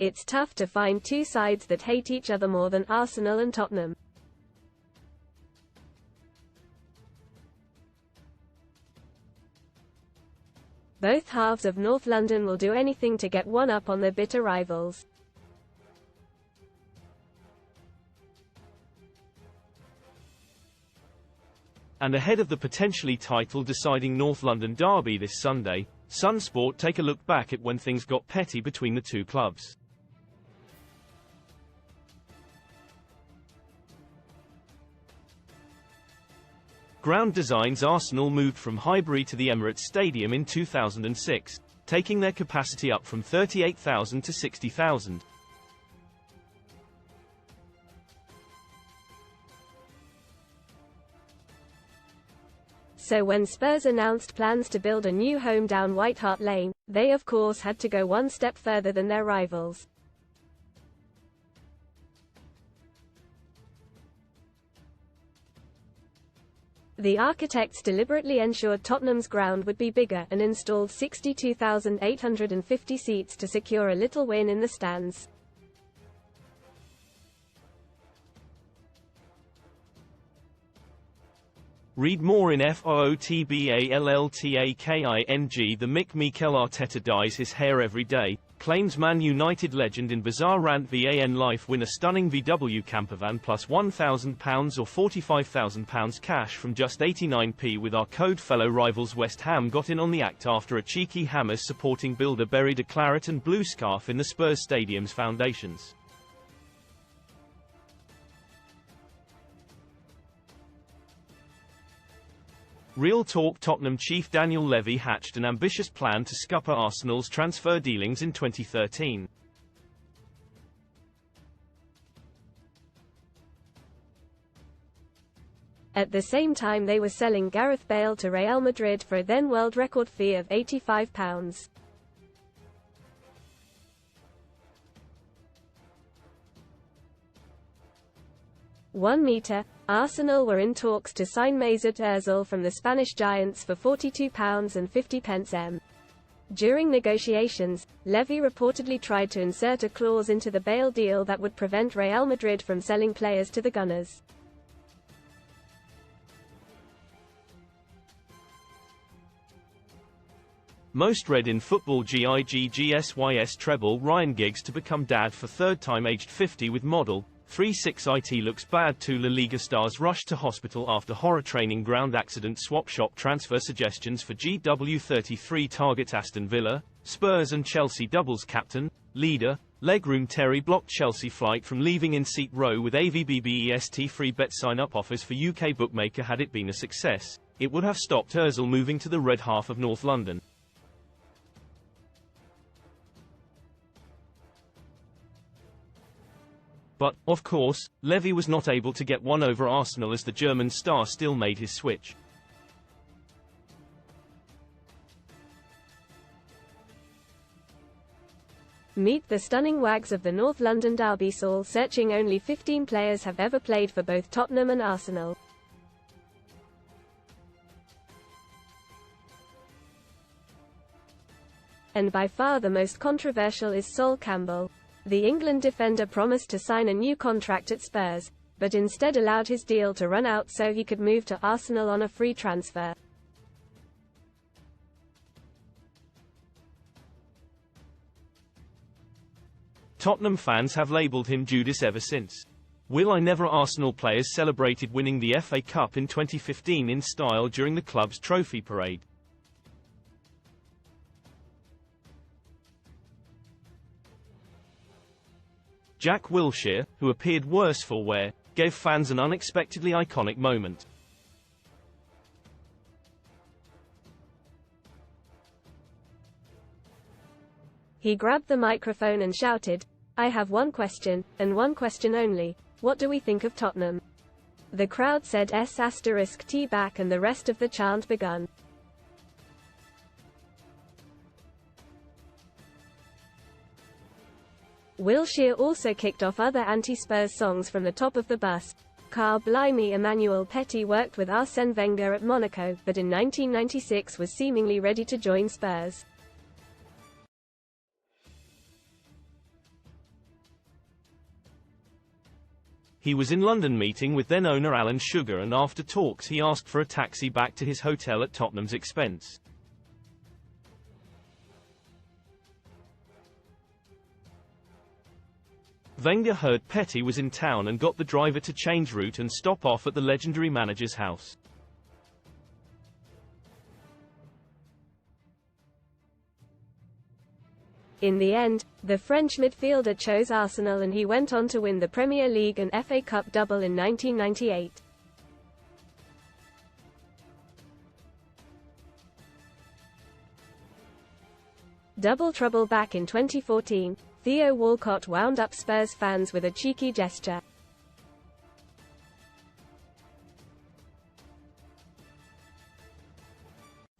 It's tough to find two sides that hate each other more than Arsenal and Tottenham. Both halves of North London will do anything to get one up on their bitter rivals. And ahead of the potentially title-deciding North London derby this Sunday, Sun Sport take a look back at when things got petty between the two clubs. Ground designs. Arsenal moved from Highbury to the Emirates Stadium in 2006, taking their capacity up from 38,000 to 60,000. So when Spurs announced plans to build a new home down White Hart Lane, they of course had to go one step further than their rivals. The architects deliberately ensured Tottenham's ground would be bigger and installed 62,850 seats to secure a little win in the stands. Read more in FOOTBALLTAKING. The Mikel Arteta dyes his hair every day, claims Man United legend in bizarre rant. VAN Life win a stunning VW campervan plus £1,000 or £45,000 cash from just 89p with our code. Fellow rivals West Ham got in on the act after a cheeky Hammers supporting builder buried a claret and blue scarf in the Spurs stadium's foundations. Real Talk. Tottenham chief Daniel Levy hatched an ambitious plan to scupper Arsenal's transfer dealings in 2013. At the same time they were selling Gareth Bale to Real Madrid for a then world record fee of £85. £1. Arsenal were in talks to sign Mesut Ozil from the Spanish Giants for £42.50 m. During negotiations, Levy reportedly tried to insert a clause into the Bale deal that would prevent Real Madrid from selling players to the Gunners. Most read in football. GIGGSYS treble. Ryan Giggs to become dad for third time aged 50 with model. 36IT looks bad. 2 La Liga stars rush to hospital after horror. Training ground accident. Swap shop transfer suggestions for GW33 target. Aston Villa, Spurs and Chelsea doubles. Captain, leader, legroom. Terry blocked Chelsea flight from leaving in seat row with AVBBEST. Free bet sign up offers for UK bookmaker. Had it been a success, it would have stopped Ozil moving to the red half of North London. But, of course, Levy was not able to get one over Arsenal as the German star still made his switch. Meet the stunning wags of the North London derby. Soul searching. Only 15 players have ever played for both Tottenham and Arsenal. And by far the most controversial is Sol Campbell. The England defender promised to sign a new contract at Spurs, but instead allowed his deal to run out so he could move to Arsenal on a free transfer. Tottenham fans have labelled him Judas ever since. Will I Never. Arsenal players celebrated winning the FA Cup in 2015 in style during the club's trophy parade. Jack Wilshere, who appeared worse for wear, gave fans an unexpectedly iconic moment. He grabbed the microphone and shouted, "I have one question, and one question only. What do we think of Tottenham?" The crowd said S**T back and the rest of the chant begun. Wilshere also kicked off other anti-Spurs songs from the top of the bus. Car Blimey. Emmanuel Petit worked with Arsène Wenger at Monaco, but in 1996 was seemingly ready to join Spurs. He was in London meeting with then owner Alan Sugar, and after talks he asked for a taxi back to his hotel at Tottenham's expense. Wenger heard Petty was in town and got the driver to change route and stop off at the legendary manager's house. In the end, the French midfielder chose Arsenal and he went on to win the Premier League and FA Cup double in 1998. Double trouble back in 2014, Theo Walcott wound up Spurs fans with a cheeky gesture.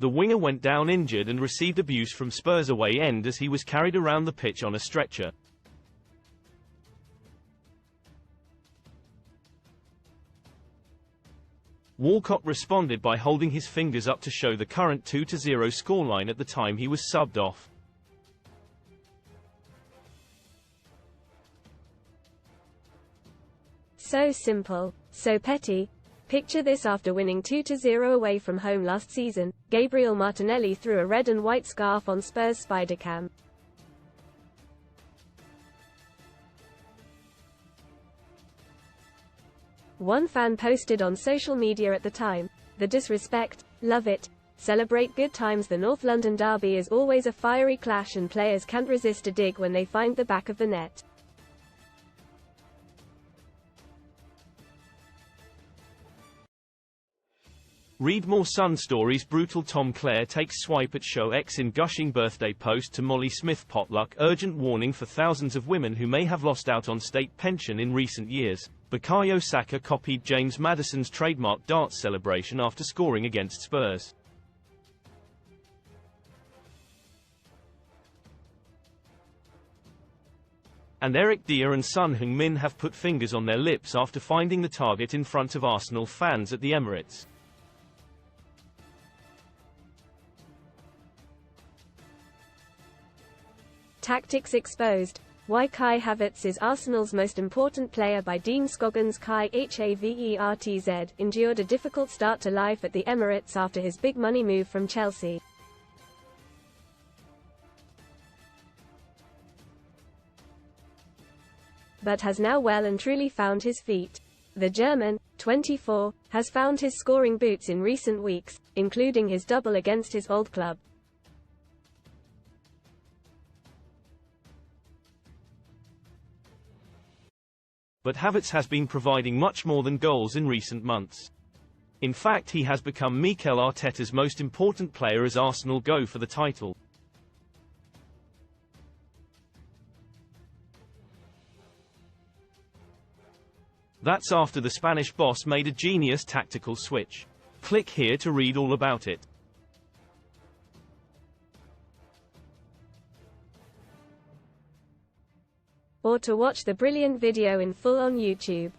The winger went down injured and received abuse from Spurs away end as he was carried around the pitch on a stretcher. Walcott responded by holding his fingers up to show the current 2-0 scoreline at the time he was subbed off. So simple, so petty. Picture this: after winning 2-0 away from home last season, Gabriel Martinelli threw a red and white scarf on Spurs Spidercam. One fan posted on social media at the time, "The disrespect, love it. Celebrate good times. The North London derby is always a fiery clash and players can't resist a dig when they find the back of the net." Read more Sun stories. Brutal Tom Clare takes swipe at Show X in gushing birthday post to Molly Smith potluck. Urgent warning for thousands of women who may have lost out on state pension in recent years. Bukayo Saka copied James Maddison's trademark darts celebration after scoring against Spurs. And Eric Dier and Son Heung-min have put fingers on their lips after finding the target in front of Arsenal fans at the Emirates. Tactics exposed. Why Kai Havertz is Arsenal's most important player by Dean Scoggins. Kai Havertz endured a difficult start to life at the Emirates after his big money move from Chelsea. But has now well and truly found his feet. The German, 24, has found his scoring boots in recent weeks, including his double against his old club. But Havertz has been providing much more than goals in recent months. In fact, he has become Mikel Arteta's most important player as Arsenal go for the title. That's after the Spanish boss made a genius tactical switch. Click here to read all about it. Or to watch the brilliant video in full on YouTube.